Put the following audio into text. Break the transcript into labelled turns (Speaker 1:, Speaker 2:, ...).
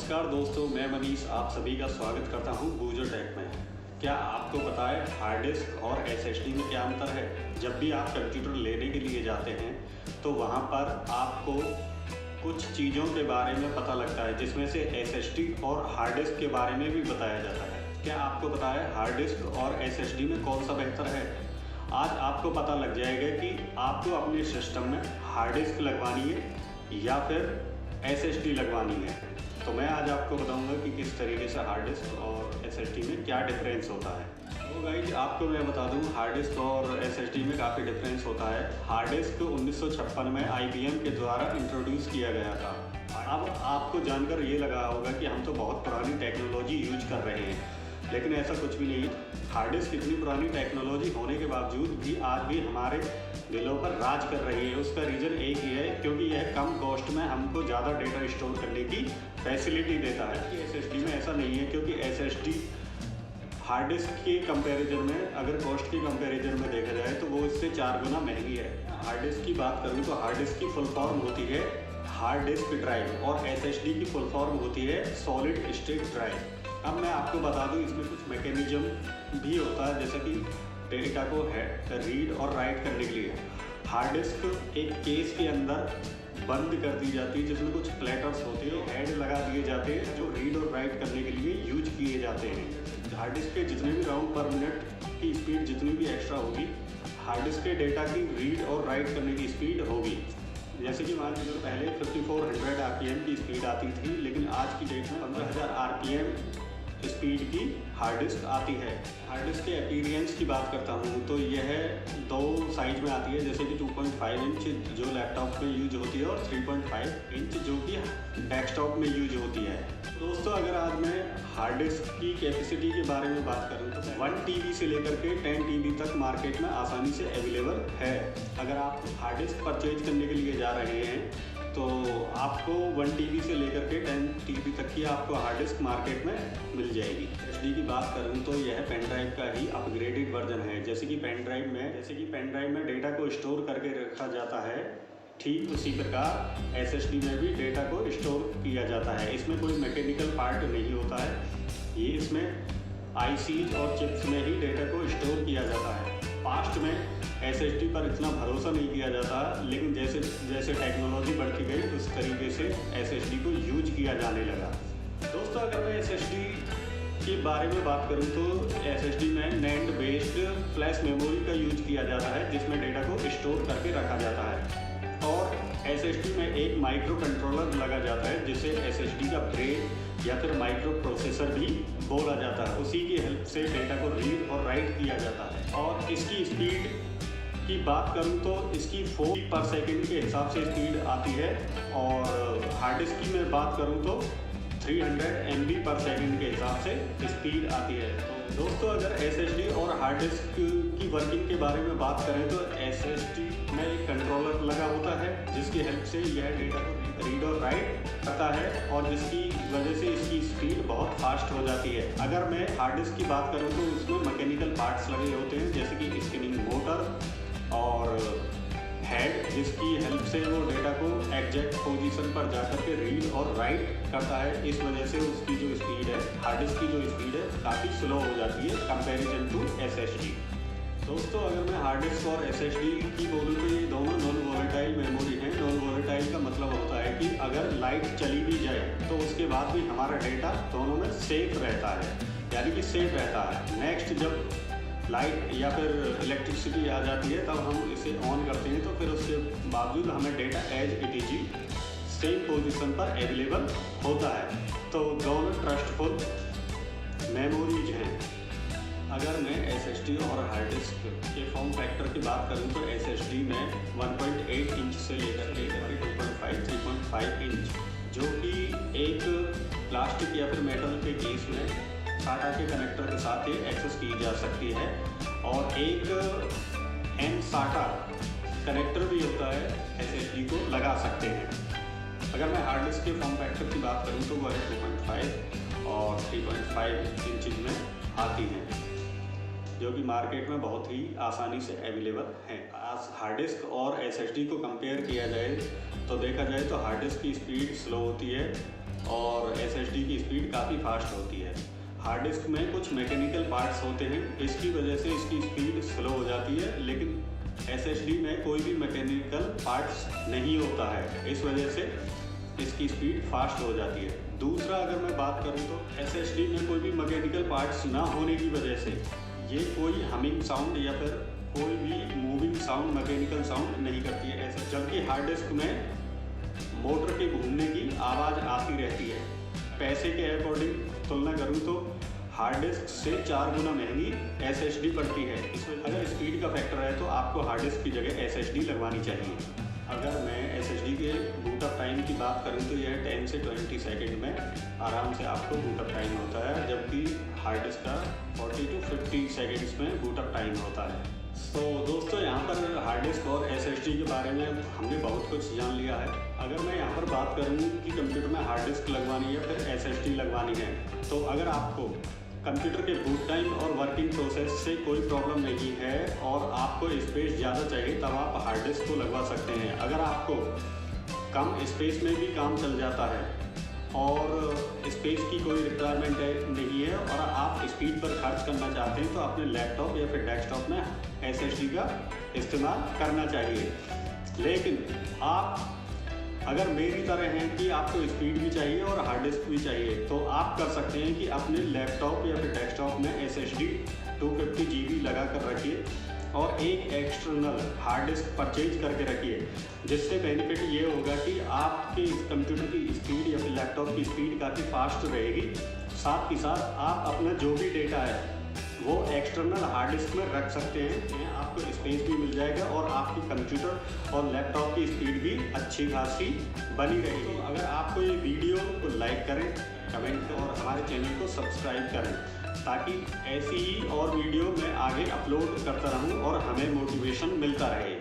Speaker 1: नमस्कार दोस्तों, मैं मनीष आप सभी का स्वागत करता हूं बूजो टेक में। क्या आपको पता है हार्ड डिस्क और एसएसडी में क्या अंतर है? जब भी आप कंप्यूटर लेने के लिए जाते हैं तो वहां पर आपको कुछ चीज़ों के बारे में पता लगता है, जिसमें से एसएसडी और हार्ड डिस्क के बारे में भी बताया जाता है। क्या आपको पता है हार्ड डिस्क और एसएसडी में कौन सा बेहतर है? आज आपको पता लग जाएगा कि आपको अपने सिस्टम में हार्ड डिस्क लगवानी है या फिर एसएसडी लगवानी है। तो मैं आज आपको बताऊंगा कि किस तरीके से हार्ड डिस्क और एसएसडी में क्या डिफरेंस होता है। तो गाइस आपको मैं बता दूं, हार्ड डिस्क और एसएसडी में काफ़ी डिफरेंस होता है। हार्ड डिस्क 1956 में आईबीएम के द्वारा इंट्रोड्यूस किया गया था। अब आपको जानकर ये लगा होगा कि हम तो बहुत पुरानी टेक्नोलॉजी यूज कर रहे हैं, लेकिन ऐसा कुछ भी नहीं। हार्ड डिस्क इतनी पुरानी टेक्नोलॉजी होने के बावजूद भी आज भी हमारे दिलों पर राज कर रही है। उसका रीज़न एक ही है, क्योंकि यह कम कॉस्ट में हमको ज़्यादा डेटा स्टोर करने की फैसिलिटी देता है। कि एसएसडी में ऐसा नहीं है, क्योंकि एसएसडी हार्ड डिस्क के कंपैरिजन में, अगर कॉस्ट के कंपैरिजन में देखा जाए तो वो इससे 4 गुना महंगी है। हार्ड डिस्क की बात करूँ तो हार्ड डिस्क की फुल फॉर्म होती है हार्ड डिस्क ड्राइव और एसएसडी की फुल फॉर्म होती है सॉलिड स्टेट ड्राइव। अब मैं आपको बता दूं, इसमें कुछ मैकेनिज्म भी होता है, जैसे कि डेटा को रीड और राइट करने के लिए हार्ड डिस्क एक केस के अंदर बंद कर दी जाती है, जिसमें कुछ प्लेटर्स होते हैं, हेड लगा दिए जाते हैं, जो रीड और राइट करने के लिए यूज किए जाते हैं। हार्ड डिस्क के जितने भी राउंड पर मिनट की स्पीड जितनी भी एक्स्ट्रा होगी, हार्ड डिस्क के डेटा की रीड और राइट करने की स्पीड होगी। जैसे कि मान लीजिए पहले 5400 आरपीएम की स्पीड आती थी, लेकिन आज की डेट में 15000 आरपीएम स्पीड की हार्ड डिस्क आती है। हार्ड डिस्क के अपीयरेंस की बात करता हूँ तो यह 2 साइज में आती है, जैसे कि 2.5 इंच जो लैपटॉप में यूज होती है और 3.5 इंच जो कि डेस्कटॉप में यूज होती है। दोस्तों, अगर आज मैं हार्ड डिस्क की कैपेसिटी के बारे में बात करूँ तो 1 TB से लेकर के 10 TB तक मार्केट में आसानी से अवेलेबल है। अगर आप हार्ड डिस्क परचेज करने के लिए जा रहे हैं तो आपको 1 TB से लेकर के 10 TB तक की आपको हार्ड डिस्क मार्केट में मिल जाएगी। एसएसडी की बात करूं तो यह पेन ड्राइव का ही अपग्रेडेड वर्जन है। जैसे कि पेन ड्राइव में डेटा को स्टोर करके रखा जाता है, ठीक उसी प्रकार एसएसडी में भी डेटा को स्टोर किया जाता है। इसमें कोई मैकेनिकल पार्ट नहीं होता है, ये इसमें आईसीज और चिप्स में ही डेटा को स्टोर किया जाता है। पास्ट में एसएसडी पर इतना भरोसा नहीं किया जाता, लेकिन जैसे जैसे टेक्नोलॉजी बढ़ती गई उस तरीके से एसएसडी को यूज किया जाने लगा। दोस्तों, अगर मैं एसएसडी के बारे में बात करूं तो एसएसडी में नैंड बेस्ड फ्लैश मेमोरी का यूज किया जाता है, जिसमें डेटा को स्टोर करके रखा जाता है। और एसएसडी में एक माइक्रो कंट्रोलर लगा जाता है, जिसे एसएसडी का ब्रेन या फिर माइक्रो प्रोसेसर भी बोला जाता है। उसी की हेल्प से डेटा को रीड और राइट किया जाता है। और इसकी स्पीड की बात करूं तो इसकी 4 पर सेकंड के हिसाब से स्पीड आती है, और हार्ड डिस्क की मैं बात करूं तो 300 MB पर सेकंड के हिसाब से स्पीड आती है। तो दोस्तों, अगर एसएसडी और हार्ड डिस्क की वर्किंग के बारे में बात करें तो एसएसडी में एक कंट्रोलर लगा होता है, जिसकी हेल्प से यह डेटा को रीड और राइट करता है, और जिसकी वजह से इसकी स्पीड बहुत फास्ट हो जाती है। अगर मैं हार्ड डिस्क की बात करूँ तो उसमें मैकेनिकल पार्ट्स लगे होते हैं, जैसे कि स्कैनिंग मोटर और हेड, जिसकी हेल्प से वो डेटा को एग्जैक्ट पोजीशन पर जाकर के रीड और राइट करता है। इस वजह से उसकी जो स्पीड है, हार्ड डिस्क की जो स्पीड है, काफ़ी स्लो हो जाती है कंपैरिजन टू एसएसडी। दोस्तों, अगर मैं हार्ड डिस्क और एसएसडी की बोलूँ तो ये दोनों नॉन वोलेटाइल मेमोरी हैं। नॉन वोलेटाइल का मतलब होता है कि अगर लाइट चली भी जाए तो उसके बाद भी हमारा डेटा दोनों में सेफ रहता है, यानी कि सेफ रहता है। नेक्स्ट, जब लाइट या फिर इलेक्ट्रिसिटी आ जाती है तब हम इसे ऑन करते हैं, तो फिर उसके बावजूद हमें data as it is same position पर अवेलेबल होता है। तो दोनों ट्रस्टफुल मेमोरीज हैं। अगर मैं एसएसडी और हार्ड डिस्क के फॉर्म फैक्टर की बात करूं तो एसएसडी में 1.8 इंच से लेकर के 2.5 3.5 इंच, जो कि एक प्लास्टिक या फिर मेटल के केस में साटा के कनेक्टर के साथ ये एक्सेस की जा सकती है। और एक एन साटा कनेक्टर भी होता है, एसएसडी को लगा सकते हैं। अगर मैं हार्ड डिस्क के फॉर्म फैक्टर की बात करूं तो वो है 2.5 और 3.5 इंच में आती हैं, जो कि मार्केट में बहुत ही आसानी से अवेलेबल हैं। आज हार्ड डिस्क और एसएसडी को कंपेयर किया जाए तो देखा जाए तो हार्ड डिस्क की स्पीड स्लो होती है और SSD की स्पीड काफ़ी फास्ट होती है। हार्ड डिस्क में कुछ मैकेनिकल पार्ट्स होते हैं, इसकी वजह से इसकी स्पीड स्लो हो जाती है, लेकिन SSD में कोई भी मैकेनिकल पार्ट्स नहीं होता है, इस वजह से इसकी स्पीड फास्ट हो जाती है। दूसरा अगर मैं बात करूं तो SSD में कोई भी मैकेनिकल पार्ट्स ना होने की वजह से ये कोई हमिंग साउंड या फिर कोई भी मूविंग साउंड, मैकेनिकल साउंड नहीं करती है ऐसे, जबकि हार्ड डिस्क में मोटर के घूमने की आवाज़ आती रहती है। पैसे के अकॉर्डिंग तुलना करूं तो हार्ड डिस्क से 4 गुना महंगी SSD पड़ती है। इसमें अगर स्पीड का फैक्टर है तो आपको हार्ड डिस्क की जगह SSD लगवानी चाहिए। अगर मैं SSD के बूट अप टाइम की बात करूं तो यह 10 से 20 सेकंड में आराम से आपको बूट अप टाइम होता है, जबकि हार्ड डिस्क का 40 to 50 सेकंड्स में बूट अप टाइम होता है। तो दोस्तों, यहाँ पर हार्ड डिस्क और SSD के बारे में हमने बहुत कुछ जान लिया है। अगर मैं यहाँ पर बात करूँ कि कंप्यूटर में हार्ड डिस्क लगवानी है फिर SSD लगवानी है, तो अगर आपको कंप्यूटर के बूट टाइम और वर्किंग प्रोसेस से कोई प्रॉब्लम नहीं है और आपको स्पेस ज़्यादा चाहिए, तब आप हार्ड डिस्क को लगवा सकते हैं। अगर आपको कम स्पेस में भी काम चल जाता है और स्पेस की कोई रिक्वायरमेंट नहीं है और आप स्पीड पर खर्च करना चाहते हैं, तो अपने लैपटॉप या फिर डेस्कटॉप में SSD का इस्तेमाल करना चाहिए। लेकिन आप अगर मेरी तरह हैं कि आपको स्पीड भी चाहिए और हार्ड डिस्क भी चाहिए, तो आप कर सकते हैं कि अपने लैपटॉप या फिर डेस्कटॉप में SSD 250 GB लगा कर रखिए और एक एक्सटर्नल हार्ड डिस्क परचेज करके रखिए, जिससे बेनिफिट ये होगा कि आपके कंप्यूटर की स्पीड या फिर लैपटॉप की स्पीड काफ़ी फास्ट रहेगी। साथ ही साथ आप अपना जो भी डेटा है वो एक्सटर्नल हार्ड डिस्क में रख सकते हैं, आपको स्पेस भी मिल जाएगा और आपकी कंप्यूटर और लैपटॉप की स्पीड भी अच्छी खासी बनी रहेगी। तो अगर आपको ये वीडियो को लाइक करें, कमेंट करें और हमारे चैनल को सब्सक्राइब करें, ताकि ऐसी ही और वीडियो मैं आगे अपलोड करता रहूं और हमें मोटिवेशन मिलता रहे।